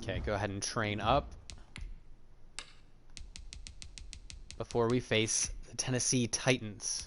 Okay, go ahead and train up before we face the Tennessee Titans.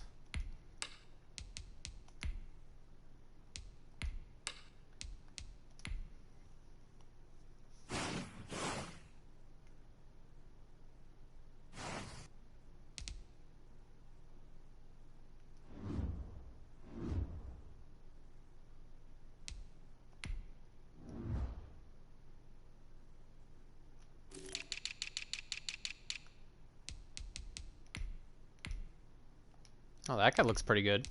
Oh, that guy looks pretty good.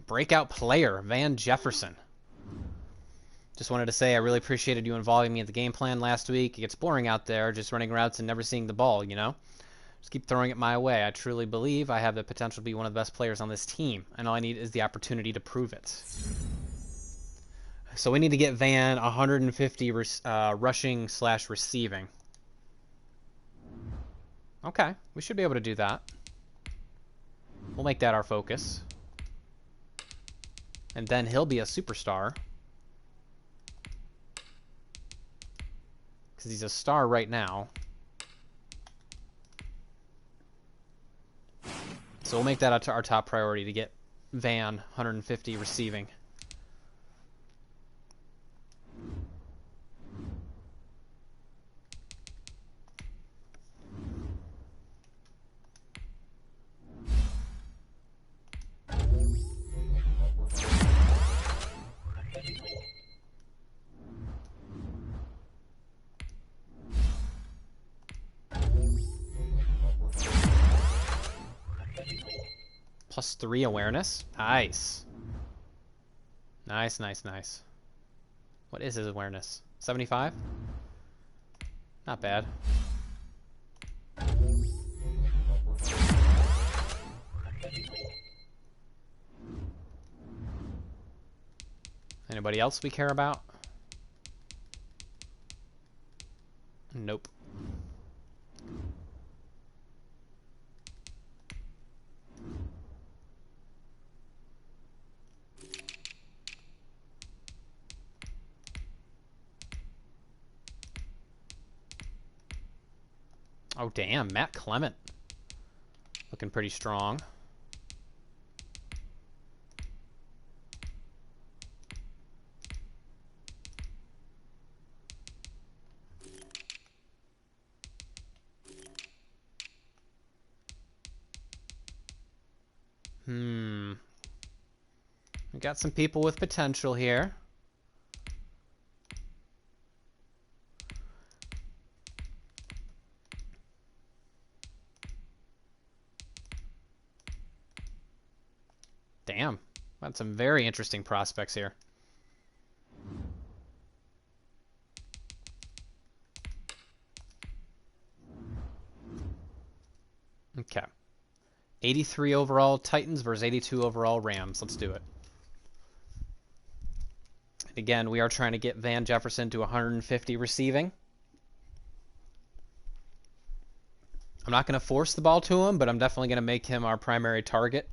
Breakout player, Van Jefferson. Just wanted to say I really appreciated you involving me in the game plan last week. It gets boring out there just running routes and never seeing the ball, you know? Just keep throwing it my way. I truly believe I have the potential to be one of the best players on this team, and all I need is the opportunity to prove it. So we need to get Van 150 rushing/receiving. Okay, we should be able to do that. We'll make that our focus. And then he'll be a superstar. Because he's a star right now. So we'll make that our top priority to get Van 150 receiving. +3 awareness. Nice. Nice, nice, nice. What is his awareness? 75? Not bad. Anybody else we care about? Nope. Oh, damn. Matt Clement. Looking pretty strong. We got some people with potential here. Damn. Got some very interesting prospects here. Okay. 83 overall Titans versus 82 overall Rams. Let's do it. And again, we are trying to get Van Jefferson to 150 receiving. I'm not going to force the ball to him, but I'm definitely going to make him our primary target.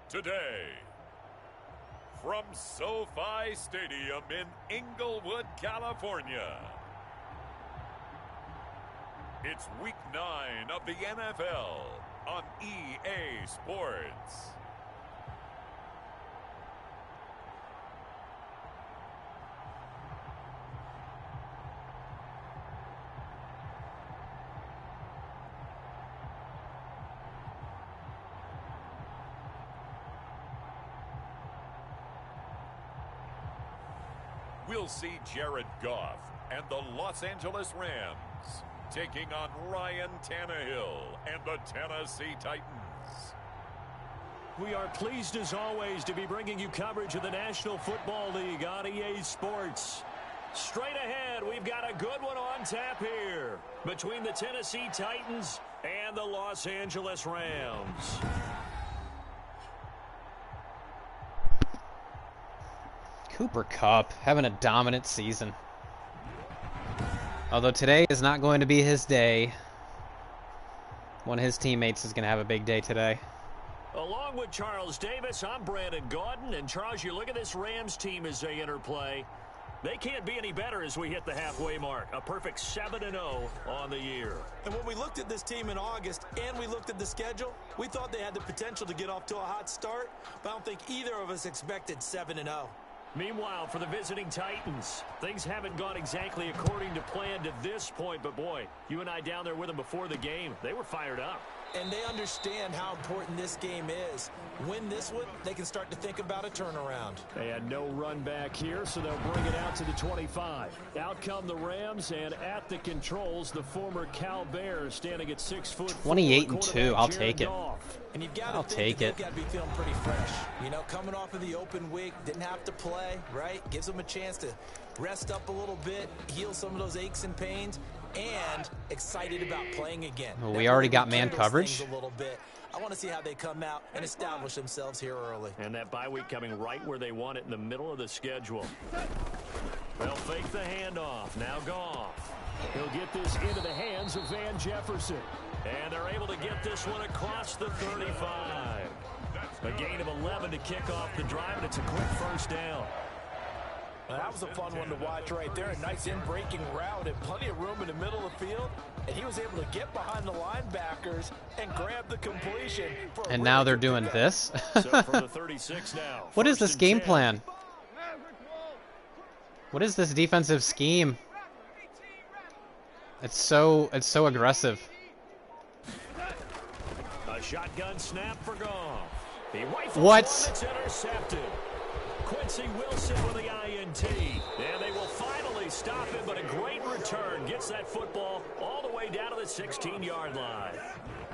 Today, from SoFi Stadium in Inglewood, California, it's Week 9 of the NFL on EA Sports. We'll see Jared Goff and the Los Angeles Rams taking on Ryan Tannehill and the Tennessee Titans. We are pleased as always to be bringing you coverage of the National Football League on EA Sports. Straight ahead, we've got a good one on tap here between the Tennessee Titans and the Los Angeles Rams. Cooper Kupp having a dominant season. Although today is not going to be his day. One of his teammates is going to have a big day today. Along with Charles Davis, I'm Brandon Gaudin. And Charles, you look at this Rams team as they interplay. They can't be any better as we hit the halfway mark. A perfect 7-0 on the year. And when we looked at this team in August and we looked at the schedule, we thought they had the potential to get off to a hot start. But I don't think either of us expected 7-0. Meanwhile, for the visiting Titans, things haven't gone exactly according to plan to this point. But, boy, you and I down there with them before the game, they were fired up. And they understand how important this game is. Win this one, they can start to think about a turnaround. They had no run back here, so they'll bring it out to the 25. Out come the Rams, and at the controls, the former Cal Bears standing at 6'4". 28-2, I'll take it. And you've got to think they've got to be feeling pretty fresh. You know, coming off of the open week, didn't have to play, right? Gives them a chance to rest up a little bit, heal some of those aches and pains, and excited about playing again. Well, we already got man coverage. A little bit. I want to see how they come out and establish themselves here early. And that bye week coming right where they want it, in the middle of the schedule. They'll fake the handoff. Now Goff. He'll get this into the hands of Van Jefferson. And they're able to get this one across the 35. A gain of 11 to kick off the drive, and it's a quick first down. Well, that was a fun one to watch right there. A nice in-breaking route and plenty of room in the middle of the field. And he was able to get behind the linebackers and grab the completion. And now they're doing this? So from the 36 now. What is this game plan? What is this defensive scheme? It's so aggressive. A shotgun snap for Goff. What? It's intercepted. Quincy Wilson with the INT. And they will finally stop him, but a great return. Gets that football all the way down to the 16-yard line.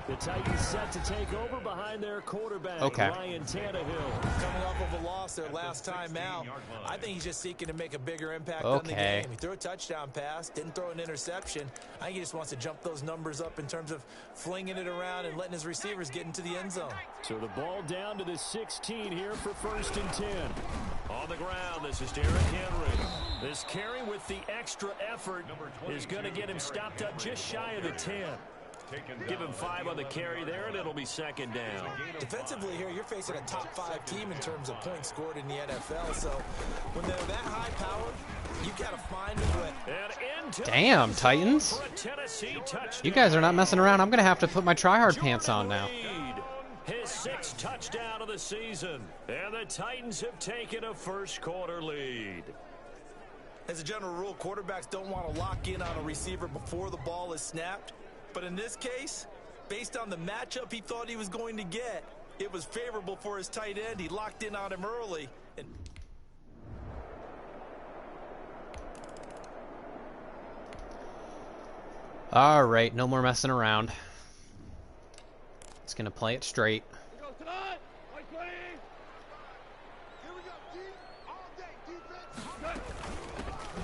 The Titans set to take over behind their quarterback, Ryan Tannehill. Coming off of a loss their last time out, I think he's just seeking to make a bigger impact on the game. He threw a touchdown pass, didn't throw an interception. I think he just wants to jump those numbers up in terms of flinging it around and letting his receivers get into the end zone. So the ball down to the 16 here for 1st and 10. On the ground, this is Derrick Henry. This carry with the extra effort is going to get him stopped up just shy of the 10. Give him 5 on the carry there, and it'll be 2nd down. Defensively here, you're facing a top 5 team in terms of points scored in the NFL. So when they're that high powered, you got to find a way. Damn, Titans. You guys are not messing around. I'm going to have to put my TRYHARD pants on now. His 6th touchdown of the season. And the Titans have taken a first-quarter lead. As a general rule, quarterbacks don't want to lock in on a receiver before the ball is snapped. But in this case, based on the matchup he thought he was going to get, it was favorable for his tight end. He locked in on him early. All right, no more messing around. It's going to play it straight.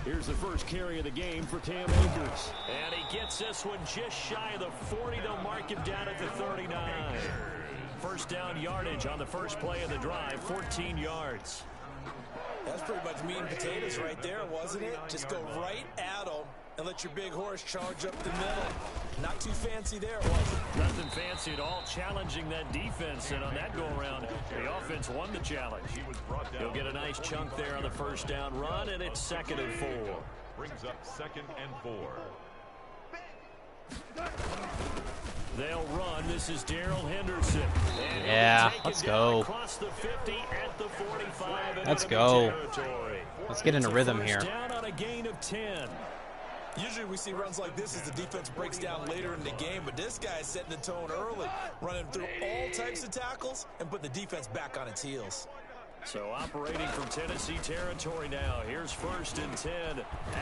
Here's the first carry of the game for Cam Akers. And he gets this one just shy of the 40. They'll mark him down at the 39. First down yardage on the first play of the drive, 14 yards. That's pretty much meat and potatoes right there, wasn't it? Just go right at them and let your big horse charge up the middle. Not too fancy there, was it? Nothing fancy at all, challenging that defense. And on that go-around, the offense won the challenge. He'll get a nice chunk there on the first down run, and it's 2nd and 4. Brings up 2nd and 4. They'll run. This is Darrell Henderson. Yeah, let's go. Across the 50 at the 45. Let's go. Let's get in a rhythm here. Down on a gain of 10. Usually we see runs like this as the defense breaks down later in the game, but this guy is setting the tone early, running through all types of tackles and putting the defense back on its heels. So operating from Tennessee territory now. Here's 1st and 10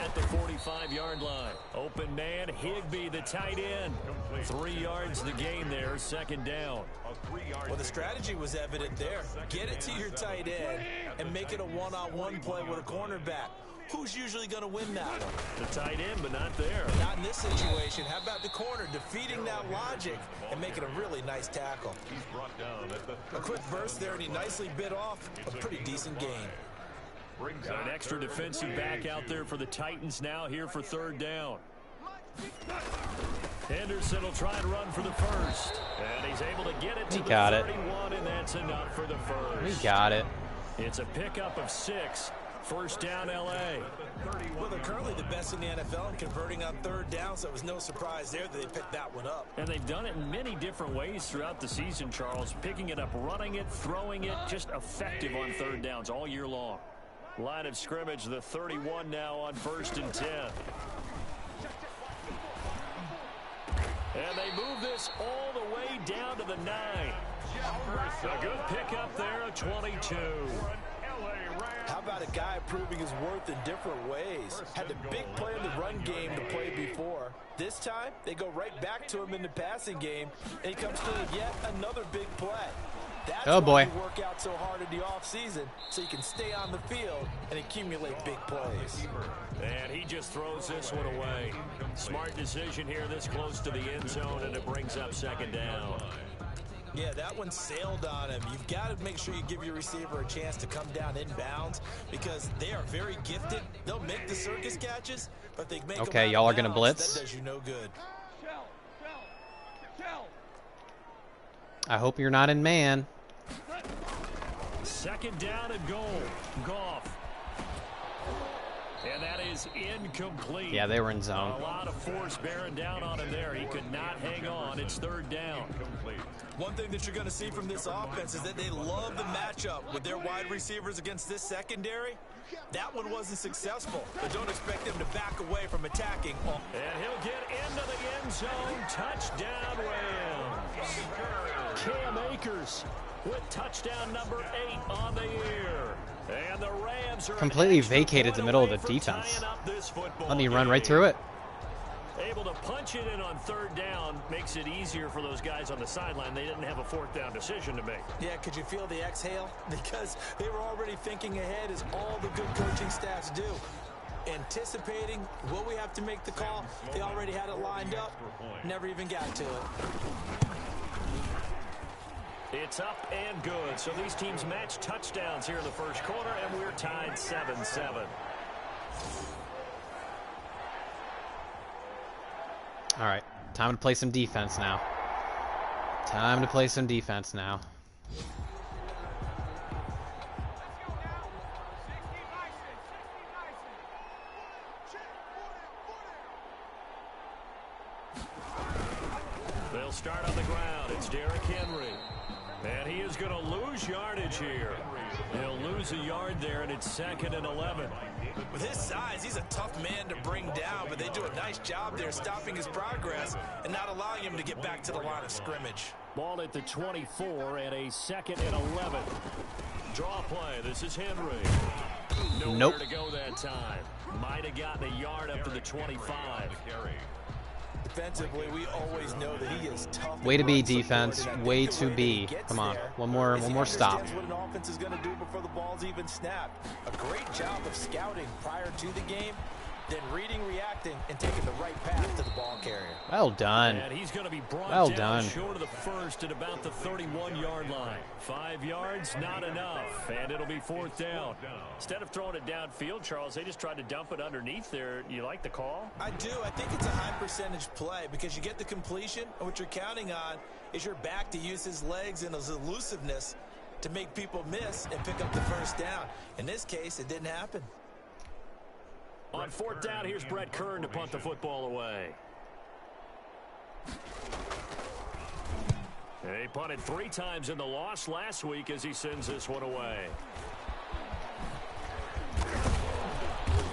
at the 45-yard line. Open man, Higbee, the tight end. 3 yards the gain there, 2nd down. Well, the strategy was evident there. Get it to your tight end and make it a one-on-one play with a cornerback. Who's usually going to win that one? The tight end, but not there. Not in this situation. How about the corner defeating that logic and making a really nice tackle? A quick burst there, and he nicely bit off a pretty decent gain. Got an extra defensive back out there for the Titans now here for 3rd down. Henderson will try and run for the 1st. And he's able to get it to the 31, and that's enough for the 1st. We got it. It's a pickup of 6. 1st down, L.A. Well, they're currently the best in the NFL in converting on 3rd down, so it was no surprise there that they picked that one up. And they've done it in many different ways throughout the season, Charles. Picking it up, running it, throwing it, just effective on 3rd downs all year long. Line of scrimmage, the 31 now on 1st and 10. And they move this all the way down to the 9. A good pickup there, a 22. How about a guy proving his worth in different ways? Had the big play in the run game the play before. This time, they go right back to him in the passing game, and he comes through with yet another big play. That's why you work out so hard in the offseason, so you can stay on the field and accumulate big plays. And he just throws this one away. Smart decision here this close to the end zone, and it brings up 2nd down. Yeah, that one sailed on him. You've got to make sure you give your receiver a chance to come down inbounds because they are very gifted. They'll make the circus catches, but they make okay, y'all are going to blitz. That does you no good. I hope you're not in man. 2nd down and goal. Goff. And that is incomplete. Yeah, they were in zone. A lot of force bearing down on him there. He could not hang on. It's 3rd down. One thing that you're going to see from this offense is that they love the matchup with their wide receivers against this secondary. That one wasn't successful, but don't expect them to back away from attacking. And he'll get into the end zone. Touchdown, Rams. Cam Akers with touchdown number 8 on the year. And the Rams are completely vacated the middle of the defense. Let me run right through it. Able to punch it in on 3rd down makes it easier for those guys on the sideline. They didn't have a 4th down decision to make. Yeah, could you feel the exhale? Because they were already thinking ahead, as all the good coaching staffs do. Anticipating, will we have to make the call? They already had it lined up. Never even got to it. It's up and good. So these teams match touchdowns here in the 1st quarter, and we're tied 7-7. All right, time to play some defense now. Time to play some defense now. They'll start on the ground. It's Derrick Henry. And he is going to lose yardage here. He'll lose a yard there, and it's 2nd and 11. With his size, he's a tough man to bring down, but they do a nice job there stopping his progress and not allowing him to get back to the line of scrimmage. Ball at the 24 and a 2nd and 11. Draw play. This is Henry. Nowhere to go that time. Might have gotten a yard up to the 25. Defensively, we always know that he is tough. Way to be, defense. Way to be. Come on, one more stop. What an offense is going to do before the ball's even snapped. A great job of scouting prior to the game, then reading, reacting, and taking the right path to the ball carrier. Well done. And he's going to be brought down short of the 1st at about the 31-yard line. 5 yards, not enough, and it'll be 4th down. Instead of throwing it downfield, Charles, they just tried to dump it underneath there. You like the call? I do. I think it's a high percentage play because you get the completion, and what you're counting on is your back to use his legs and his elusiveness to make people miss and pick up the 1st down. In this case, it didn't happen. On 4th down, here's Brett Kern to punt the football away. He punted 3 times in the loss last week as he sends this one away.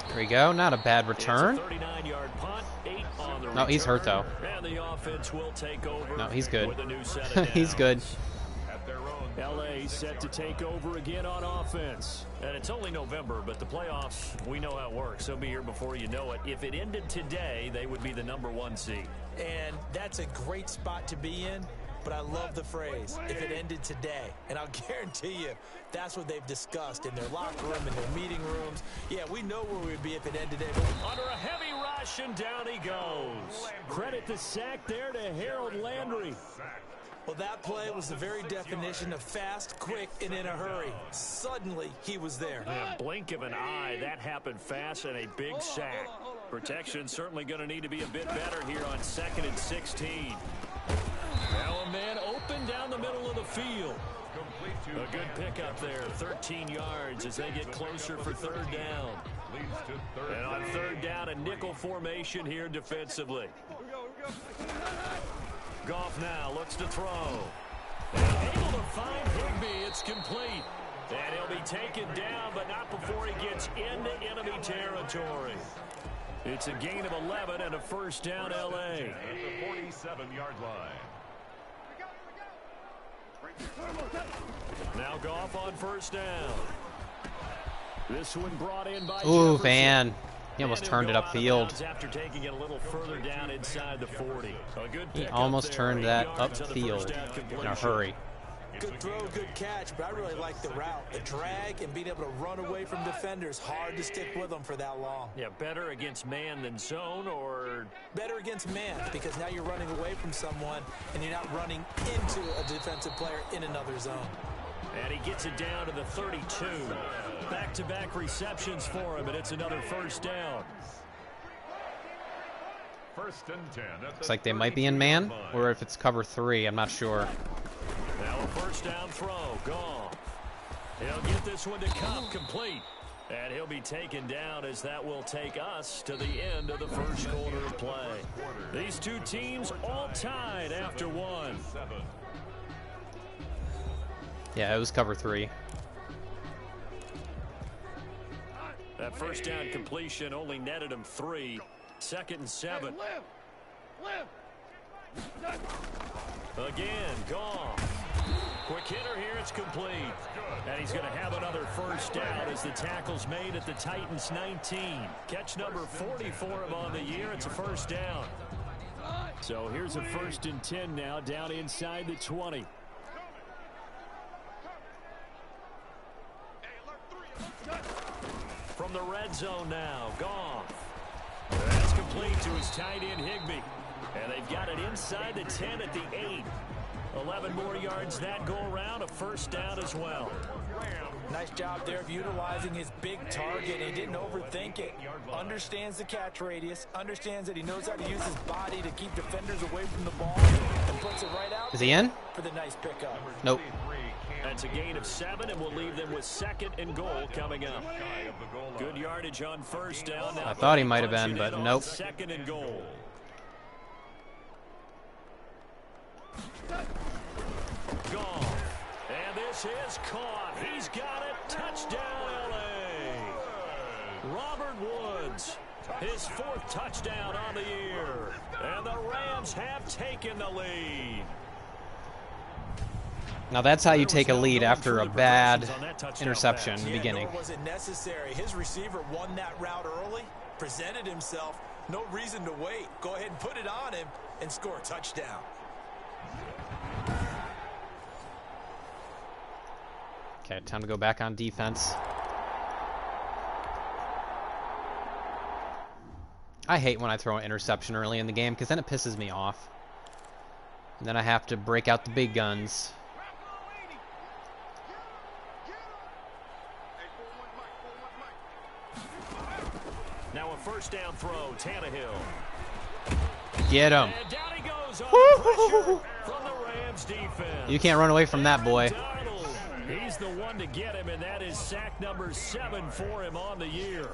Here we go. Not a bad return. It's a 39-yard punt, 8 on the No, he's hurt, though. And the offense will take over. No, he's good. With a new set of He's good. At their own L.A. set to take over again on offense. And it's only November, but the playoffs, we know how it works. They'll be here before you know it. If it ended today, they would be the #1 seed. And that's a great spot to be in, but I love the phrase, if it ended today. And I'll guarantee you, that's what they've discussed in their locker room, in their meeting rooms. Yeah, we know where we'd be if it ended today. Under a heavy rush, and down he goes. Credit the sack there to Harold Landry. Well, that play was the very definition of fast, quick, and in a hurry. Suddenly, he was there. Yeah, blink of an eye, that happened fast, and a big sack. Protection certainly going to need to be a bit better here on 2nd and 16. Now a man open down the middle of the field. A good pickup there, 13 yards as they get closer for 3rd down. And on 3rd down, a nickel formation here defensively. Goff now looks to throw. And able to find Higbee. It's complete. And he'll be taken down, but not before he gets into enemy territory. It's a gain of 11 and a 1st down, L.A. At the 47-yard line. Now Goff on 1st down. This one brought in by Ooh, Jefferson. Van. He almost turned it upfield. After taking it a little further down inside the 40. A good He pick almost up there, turned 8 that yards on the upfield first down in a completion. hurry. Good throw, good catch, but I really like the route. The drag and being able to run away from defenders. Hard to stick with them for that long. Yeah, better against man than zone, or Better against man, because now you're running away from someone and you're not running into a defensive player in another zone. And he gets it down to the 32. Back-to-back receptions for him, and it's another 1st down. 1st and 10. Looks like they might be in man, or if it's cover 3, I'm not sure. Now a 1st down throw, Goff. He'll get this one to Cup, complete. And he'll be taken down as that will take us to the end of the 1st quarter of play. These two teams all tied after 1. Yeah, it was cover 3. That 1st down completion only netted him 3. 2nd and 7. Again, Goff. Quick hitter here, it's complete. And he's going to have another 1st down as the tackle's made at the Titans 19. Catch number 40 for him on the year. It's a 1st down. So here's a 1st and 10 now, down inside the 20. From the red zone now, Goff. That's complete to his tight end, Higbee. And they've got it inside the 10 at the 8. 11 more yards that go around, a 1st down as well. Nice job there of utilizing his big target. He didn't overthink it. Understands the catch radius. Understands that he knows how to use his body to keep defenders away from the ball. And puts it right out. Is he in? For the nice pickup. Nope. That's a gain of 7, and we'll leave them with 2nd and goal coming up. Good yardage on 1st down. Now I thought he might have been, but nope. 2nd and goal. Gone. And this is caught. He's got it. Touchdown, L.A. Robert Woods, his 4th touchdown on the year. And the Rams have taken the lead. Now that's how you take a lead after a bad interception in the beginning. Nor was it necessary. His receiver won that route early, presented himself. No reason to wait. Go ahead and put it on him and score a touchdown. Okay, time to go back on defense. I hate when I throw an interception early in the game because then it pisses me off. And then I have to break out the big guns. Now a 1st down throw, Tannehill. Get him. And down he goes on pressure from the Rams defense. You can't run away from that, boy. He's the one to get him, and that is sack number 7 for him on the year.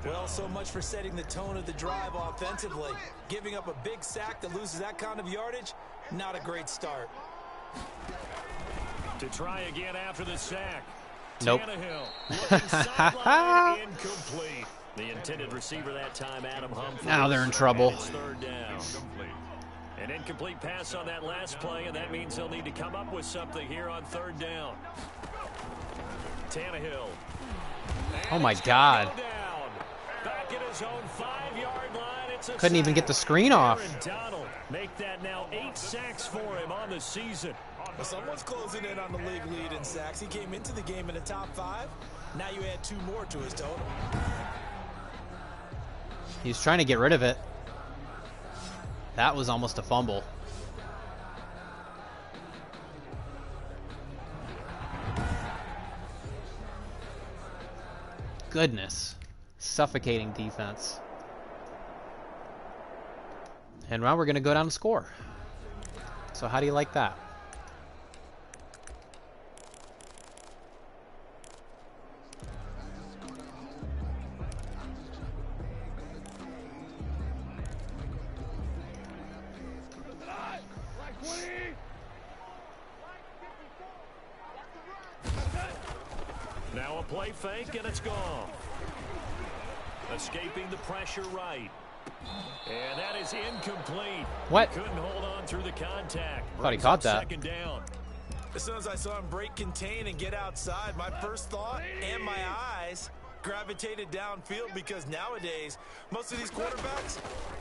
Well, so much for setting the tone of the drive offensively. Giving up a big sack that loses that kind of yardage, not a great start. To try again after the sack. Nope. Tannehill looking sideline, incomplete. The intended receiver that time, Adam Humphrey. Now they're in trouble. It's 3rd down. An incomplete pass on that last play, and that means they'll need to come up with something here on 3rd down. Tannehill. Oh, my God. Back at his own 5-yard line. It's a Couldn't even get the screen off. Make that now 8 sacks for him on the season. Well, someone's closing in on the league lead in sacks. He came into the game in the top 5. Now you add 2 more to his total. He's trying to get rid of it. That was almost a fumble. Goodness. Suffocating defense. And now we're going to go down and score. So how do you like that? Now a play fake, and it's gone. Escaping the pressure right. And that is incomplete. What? Couldn't hold on through the contact. Thought he caught that. 2nd down. As soon as I saw him break contain and get outside, my first thought and my eyes gravitated downfield, because nowadays, most of these quarterbacks,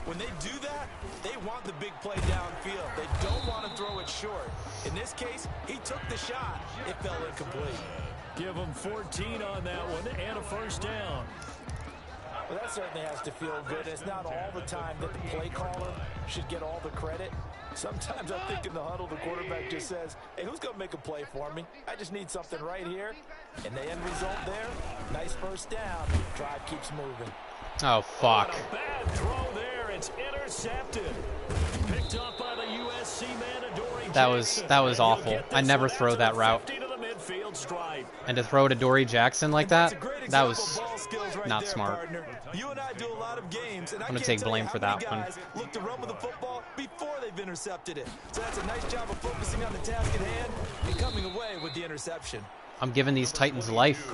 when they do that, they want the big play downfield. They don't want to throw it short. In this case, he took the shot. It fell incomplete. Give him 14 on that one and a 1st down. Well, that certainly has to feel good. It's not all the time that the play caller should get all the credit. Sometimes I think in the huddle, the quarterback just says, hey, who's going to make a play for me? I just need something right here. And the end result there, nice 1st down. Drive keeps moving. Oh, fuck. A bad throw there. It's intercepted. Picked up by the USC man, Adoree That was awful. I never throw that route. And to throw to Dory Jackson like that was not smart. You and I do a lot of games, and I'm going to take blame for that one. Look to run with the football before they've intercepted it. So that's a nice job of focusing on the task at hand and coming away with the interception. I'm giving these Titans life.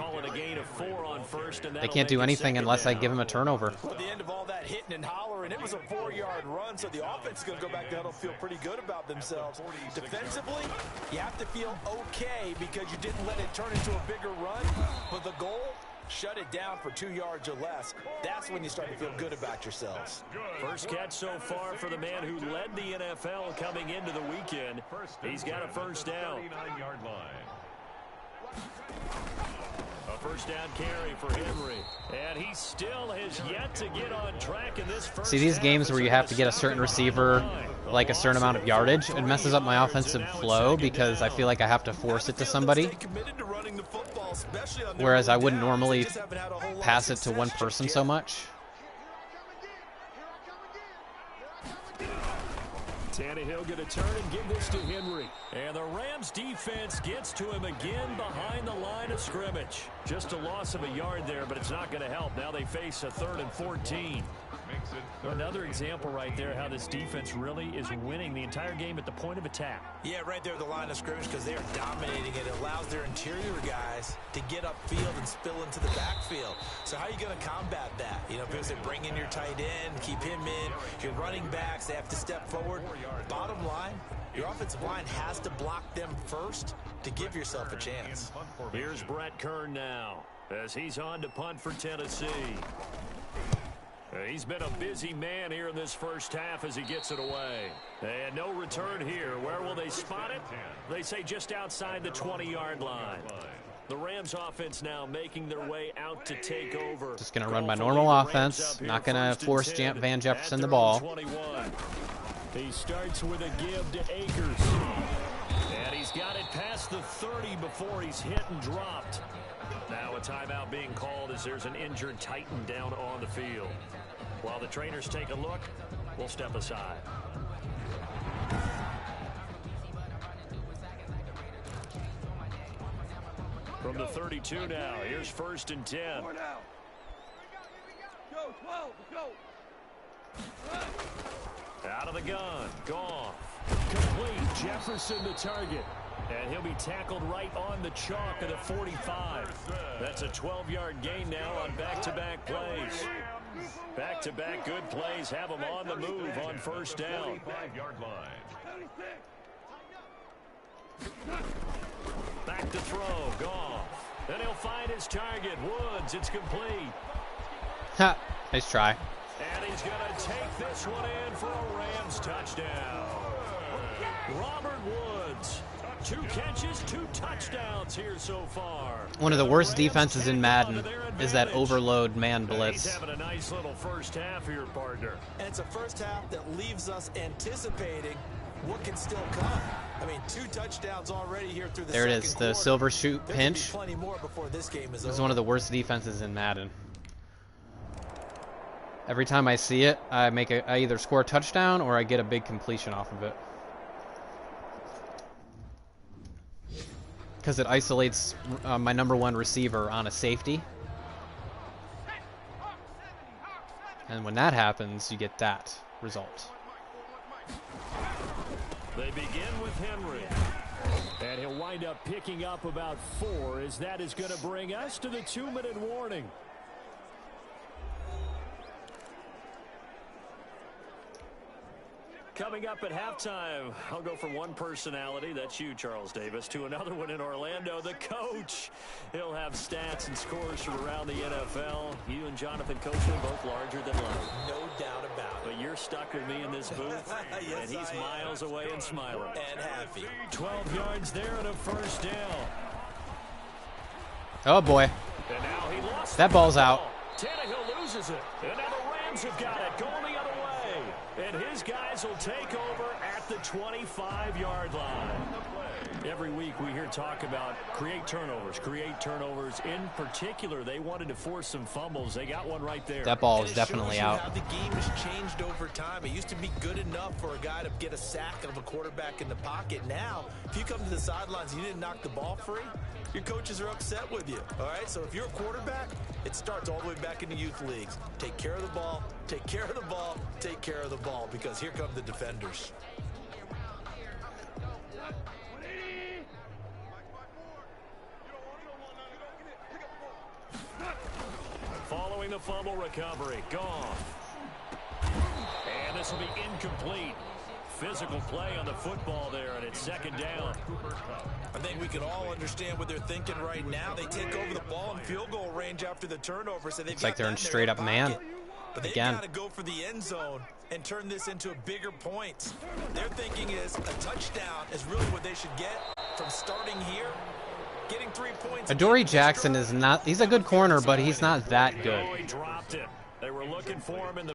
They can't do anything unless I give them a turnover. Well, at the end of all that hitting and hollering, it was a 4-yard run, so the offense is going to go back to huddle, feel pretty good about themselves. Defensively, you have to feel okay because you didn't let it turn into a bigger run, but the goal, shut it down for 2 yards or less. That's when you start to feel good about yourselves. First catch so far for the man who led the NFL coming into the weekend. He's got a 1st down. A 1st down carry for Henry. And he still has yet to get on track in this first. See, these games where you have to get a certain receiver like a certain amount of yardage, it messes up my offensive flow because I feel like I have to force it to somebody. Whereas I wouldn't normally pass it to one person so much. Tannehill going to turn and give this to Henry. And the Rams defense gets to him again behind the line of scrimmage. Just a loss of a yard there, but it's not going to help. Now they face a 3rd and 14. Another example right there how this defense really is winning the entire game at the point of attack. Yeah, right there at the line of scrimmage because they are dominating it. It allows their interior guys to get upfield and spill into the backfield. So how are you going to combat that? You know, because they bring in your tight end, keep him in. Your running backs, they have to step forward. Bottom line, your offensive line has to block them first to give yourself a chance. Here's Brett Kern now as he's on to punt for Tennessee. He's been a busy man here in this first half as he gets it away. And no return here. Where will they spot it? They say just outside the 20-yard line. The Rams offense now making their way out to take over. Just going to run my normal offense. Not going to force Van Jefferson the ball. He starts with a give to Akers. And he's got it past the 30 before he's hit and dropped. Now a timeout being called as there's an injured Titan down on the field. While the trainers take a look, we'll step aside. From the 32 now, here's 1st and 10. Out of the gun, Goff. Complete, Jefferson the target. And he'll be tackled right on the chalk of the 45. That's a 12-yard gain now on back-to-back plays. Back-to-back good plays have him on the move on first down. 5-yard line. Back to throw. Goff. Then he'll find his target. Woods. It's complete. Ha. Nice try. And he's going to take this one in for a Rams touchdown. Robert Woods. 2 catches, 2 touchdowns here so far. One of the worst defenses in Madden is that overload man blitz. He's having a nice little first half here, partner. And it's a first half that leaves us anticipating what can still come. I mean, 2 touchdowns already here through the There it second is, quarter. the silver shoot There pinch. could be plenty more before this game is This is over. one of the worst defenses in Madden. Every time I see it, I either score a touchdown or I get a big completion off of it. Because it isolates my #1 receiver on a safety. And when that happens, you get that result. They begin with Henry. And he'll wind up picking up about 4, as that is going to bring us to the 2-minute warning. Coming up at halftime, I'll go from one personality, that's you, Charles Davis, to another one in Orlando, the coach. He'll have stats and scores from around the NFL. You and Jonathan Coachman both larger than life. No doubt about it. But you're stuck with me in this booth, Yes, and he's miles away and smiling. And happy. 12 yards there and a first down. Oh boy. And now he lost That ball's out. Tannehill loses it. And now the Rams have got it going the other way. And his guys will take over at the 25-yard line. Every week we hear talk about create turnovers. In particular, they wanted to force some fumbles. They got one right there. That ball And is it definitely shows you out. how the game has changed over time. It used to be good enough for a guy to get a sack of a quarterback in the pocket. Now, if you come to the sidelines and you didn't knock the ball free, your coaches are upset with you. All right, so if you're a quarterback, it starts all the way back in the youth leagues. Take care of the ball, take care of the ball, take care of the ball, because here come the defenders. Following the fumble recovery, Goff. And this will be incomplete. Physical play on the football there, and it's second down. I think we can all understand what they're thinking right now. They take over the ball in field goal range after the turnover, so they've It's got like they're in that straight up their man. pocket. But they've Again. got to go for the end zone and turn this into a bigger point. Their thinking is a touchdown is really what they should get from starting here. Getting 3 points. Adoree Jackson is not, he's a good corner, but he's not that good. Oh, he dropped it. They were looking for him in the